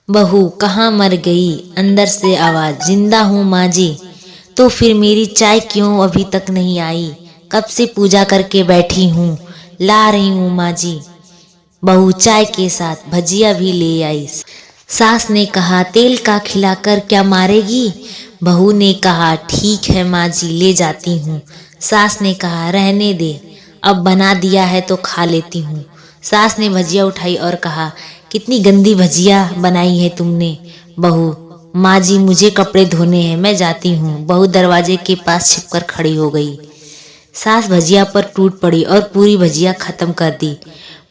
बहू कहाँ मर गई? अंदर से आवाज, जिंदा हूँ माँ जी। तो फिर मेरी चाय क्यों अभी तक नहीं आई? कब से पूजा करके बैठी हूँ, ला रही हूँ माँ जी। बहू चाय के साथ भजिया भी ले आई। सास ने कहा, तेल का खिलाकर क्या मारेगी? बहू ने कहा, ठीक है माँ जी, ले जाती हूँ। सास ने कहा, रहने दे, अब बना दिया है तो खा लेती हूँ। सास ने भजिया उठाई और कहा, कितनी गंदी भजिया बनाई है तुमने। बहू, माँ जी मुझे कपड़े धोने हैं, मैं जाती हूँ। बहू दरवाजे के पास छिपकर खड़ी हो गई। सास भजिया पर टूट पड़ी और पूरी भजिया खत्म कर दी।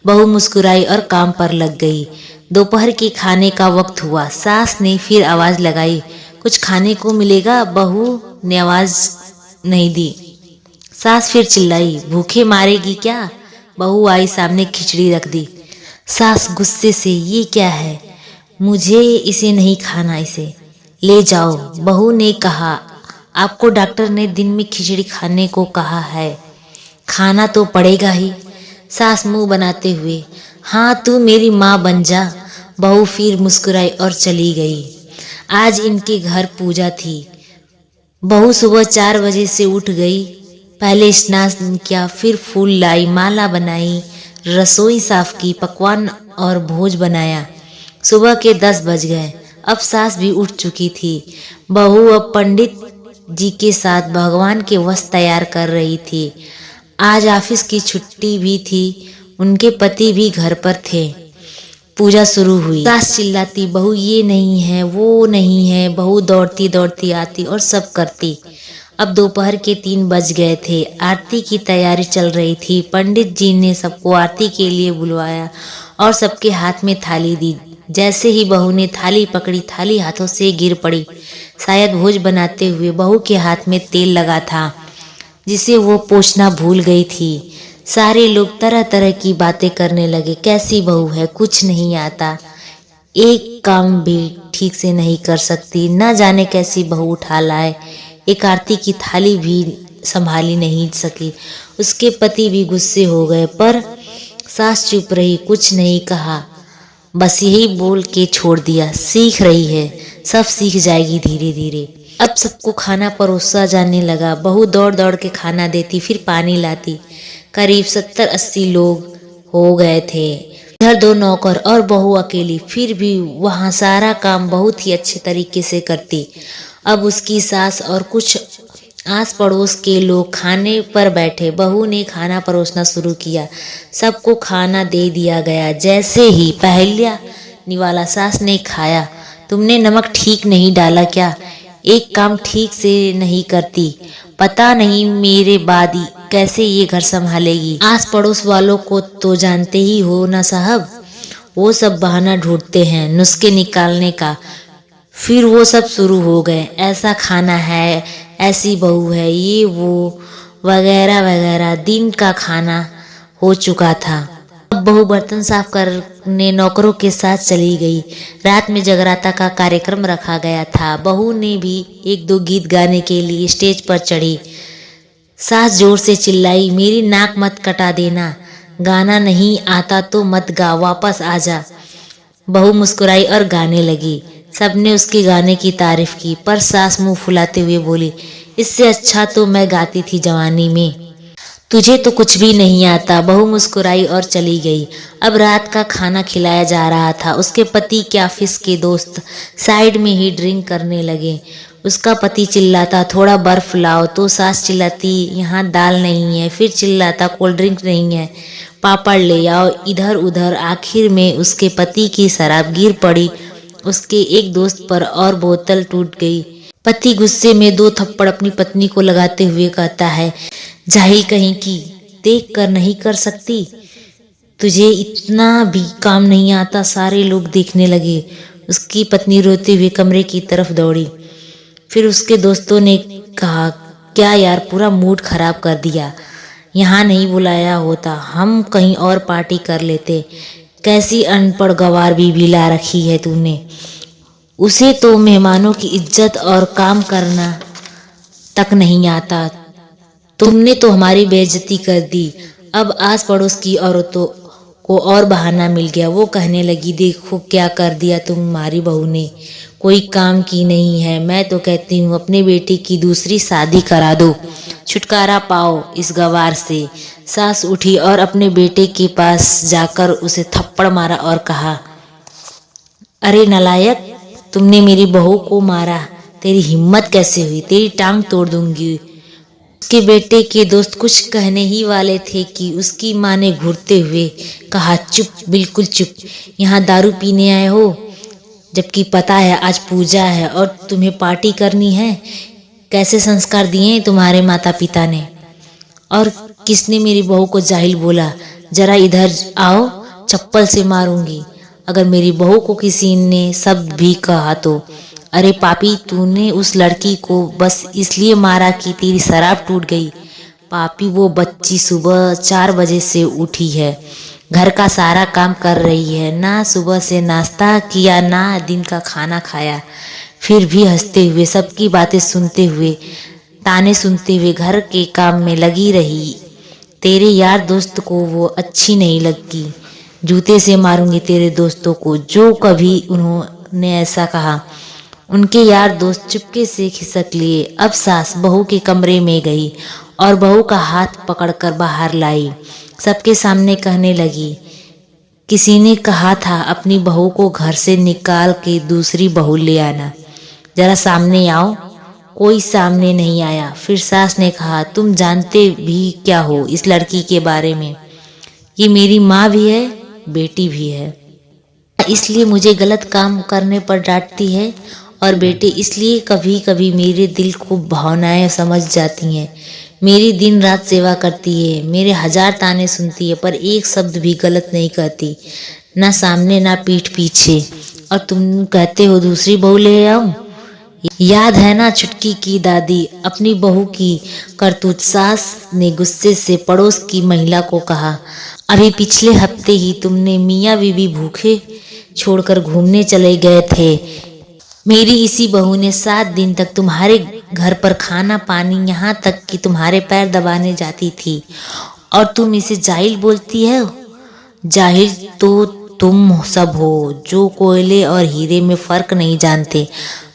बहू मुस्कुराई और काम पर लग गई। दोपहर के खाने का वक्त हुआ। सास ने फिर आवाज लगाई, कुछ खाने को मिलेगा? बहू ने आवाज नहीं दी। सास फिर चिल्लाई, भूखे मारेगी क्या? बहू आई, सामने खिचड़ी रख दी। सास गुस्से से, ये क्या है? मुझे इसे नहीं खाना, इसे ले जाओ। बहू ने कहा, आपको डॉक्टर ने दिन में खिचड़ी खाने को कहा है, खाना तो पड़ेगा ही। सास मुंह बनाते हुए, हाँ तू मेरी माँ बन जा। बहू फिर मुस्कुराई और चली गई। आज इनके घर पूजा थी। बहू सुबह 4 बजे से उठ गई। पहले स्नान किया, फिर फूल लाई, माला बनाई, रसोई साफ की, पकवान और भोज बनाया। सुबह के 10 बज गए। अब सास भी उठ चुकी थी। बहू अब पंडित जी के साथ भगवान के वस्त्र तैयार कर रही थी। आज ऑफिस की छुट्टी भी थी। उनके पति भी घर पर थे। पूजा शुरू हुई। सास चिल्लाती, बहू ये नहीं है, वो नहीं है। बहू दौड़ती दौड़ती आती और सब करती। अब दोपहर के 3 बज गए थे। आरती की तैयारी चल रही थी। पंडित जी ने सबको आरती के लिए बुलवाया और सबके हाथ में थाली दी। जैसे ही बहू ने थाली पकड़ी, थाली हाथों से गिर पड़ी। शायद भोज बनाते हुए बहू के हाथ में तेल लगा था, जिसे वो पोंछना भूल गई थी। सारे लोग तरह तरह की बातें करने लगे। कैसी बहू है, कुछ नहीं आता, एक काम भी ठीक से नहीं कर सकती, न जाने कैसी बहू उठा लाए। एक आरती की थाली भी संभाली नहीं सकी। उसके पति भी गुस्से हो गए, पर सास चुप रही, कुछ नहीं कहा, बस यही बोल के छोड़ दिया, सीख रही है, सब सीख जाएगी धीरे धीरे। अब सबको खाना परोसा जाने लगा। बहू दौड़ दौड़ के खाना देती, फिर पानी लाती। करीब 70-80 लोग हो गए थे। इधर 2 नौकर और बहू अकेली, फिर भी वहाँ सारा काम बहुत ही अच्छे तरीके से करती। अब उसकी सास और कुछ आस पड़ोस के लोग खाने पर बैठे। बहू ने खाना परोसना शुरू किया। सबको खाना दे दिया गया। जैसे ही पहला निवाला सास ने खाया, तुमने नमक ठीक नहीं डाला क्या? एक काम ठीक से नहीं करती, पता नहीं मेरे बाद कैसे ये घर संभालेगी। आस पड़ोस वालों को तो जानते ही हो ना साहब, वो सब बहाना ढूंढते हैं नुस्खे निकालने का। फिर वो सब शुरू हो गए, ऐसा खाना है, ऐसी बहू है, ये वो वगैरह वगैरह। दिन का खाना हो चुका था। अब बहू बर्तन साफ करने नौकरों के साथ चली गई। रात में जगराता का कार्यक्रम रखा गया था। बहू ने भी 1-2 गीत गाने के लिए स्टेज पर चढ़ी। सास जोर से चिल्लाई, मेरी नाक मत कटा देना, गाना नहीं आता तो मत गा, वापस आ जा। बहू मुस्कुराई और गाने लगी। सबने उसके गाने की तारीफ की, पर सास मुंह फुलाते हुए बोली, इससे अच्छा तो मैं गाती थी जवानी में, तुझे तो कुछ भी नहीं आता। बहू मुस्कुराई और चली गई। अब रात का खाना खिलाया जा रहा था। उसके पति के ऑफिस के दोस्त साइड में ही ड्रिंक करने लगे। उसका पति चिल्लाता, थोड़ा बर्फ लाओ, तो सास चिल्लाती, यहाँ दाल नहीं है। फिर चिल्लाता, कोल्ड ड्रिंक नहीं है, पापड़ ले आओ। इधर उधर आखिर में उसके पति की शराब गिर पड़ी उसके एक दोस्त पर और बोतल टूट गई। पति गुस्से में 2 थप्पड़ अपनी पत्नी को लगाते हुए कहता है, जाहिल कहीं की, देख कर नहीं कर सकती, तुझे इतना भी काम नहीं आता। सारे लोग देखने लगे। उसकी पत्नी रोते हुए कमरे की तरफ दौड़ी। फिर उसके दोस्तों ने कहा, क्या यार, पूरा मूड खराब कर दिया, यहाँ नहीं बुलाया होता, हम कहीं और पार्टी कर लेते। कैसी अनपढ़ गंवार बीवी ला रखी है तूने, उसे तो मेहमानों की इज्जत और काम करना तक नहीं आता, तुमने तो हमारी बेइज्जती कर दी। अब आस पड़ोस की औरतों को और बहाना मिल गया। वो कहने लगी, देखो क्या कर दिया तुम्हारी बहू ने, कोई काम की नहीं है। मैं तो कहती हूँ अपने बेटे की दूसरी शादी करा दो, छुटकारा पाओ इस गवार से। सास उठी और अपने बेटे के पास जाकर उसे थप्पड़ मारा और कहा, अरे नालायक, तुमने मेरी बहू को मारा, तेरी हिम्मत कैसे हुई, तेरी टांग तोड़ दूंगी। उसके बेटे के दोस्त कुछ कहने ही वाले थे कि उसकी माँ ने घूरते हुए कहा, चुप, बिल्कुल चुप, यहाँ दारू पीने आए हो, जबकि पता है आज पूजा है और तुम्हें पार्टी करनी है। कैसे संस्कार दिए तुम्हारे माता पिता ने? और किसने मेरी बहू को जाहिल बोला? जरा इधर आओ, चप्पल से मारूंगी अगर मेरी बहू को किसी ने शब्द भी कहा तो। अरे पापी, तूने उस लड़की को बस इसलिए मारा कि तेरी शराब टूट गई। पापी, वो बच्ची सुबह 4 बजे से उठी है, घर का सारा काम कर रही है, ना सुबह से नाश्ता किया ना दिन का खाना खाया, फिर भी हंसते हुए, सबकी बातें सुनते हुए, ताने सुनते हुए घर के काम में लगी रही। तेरे यार दोस्त को वो अच्छी नहीं लगती, जूते से मारूंगी तेरे दोस्तों को जो कभी उन्होंने ऐसा कहा। उनके यार दोस्त चुपके से खिसक लिए। अब सास बहू के कमरे में गई और बहू का हाथ पकड़कर बाहर लाई। सबके सामने कहने लगी, किसी ने कहा था अपनी बहू को घर से निकाल के दूसरी बहू ले आना, जरा सामने आओ। कोई सामने नहीं आया। फिर सास ने कहा, तुम जानते भी क्या हो इस लड़की के बारे में? ये मेरी माँ भी है, बेटी भी है, इसलिए मुझे गलत काम करने पर डांटती है, और बेटे इसलिए कभी कभी मेरे दिल को भावनाएं समझ जाती हैं। मेरी दिन रात सेवा करती है, मेरे 1000 ताने सुनती है, पर एक शब्द भी गलत नहीं कहती, ना सामने ना पीठ पीछे। और तुम कहते हो दूसरी बहू ले आऊं? याद है ना छुटकी की दादी, अपनी बहू की करतूत? सास ने गुस्से से पड़ोस की महिला को कहा, अभी पिछले हफ्ते ही तुमने मियाँ बीवी भूखे छोड़कर घूमने चले गए थे। मेरी इसी बहू ने 7 दिन तक तुम्हारे घर पर खाना पानी, यहाँ तक कि तुम्हारे पैर दबाने जाती थी, और तुम इसे जाहिल बोलती है? जाहिल तो तुम सब हो जो कोयले और हीरे में फर्क नहीं जानते।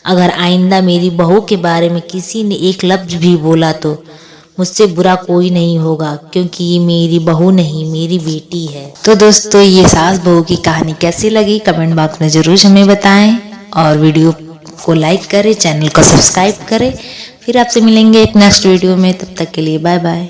अगर आइंदा मेरी बहू के बारे में किसी ने एक लफ्ज भी बोला तो मुझसे बुरा कोई नहीं होगा, क्योंकि ये मेरी बहू नहीं, मेरी बेटी है। तो दोस्तों, ये सास बहू की कहानी कैसी लगी कमेंट बॉक्स में जरूर हमें बताएं, और वीडियो को लाइक करें, चैनल को सब्सक्राइब करें। फिर आपसे मिलेंगे एक नेक्स्ट वीडियो में, तब तक के लिए बाय बाय।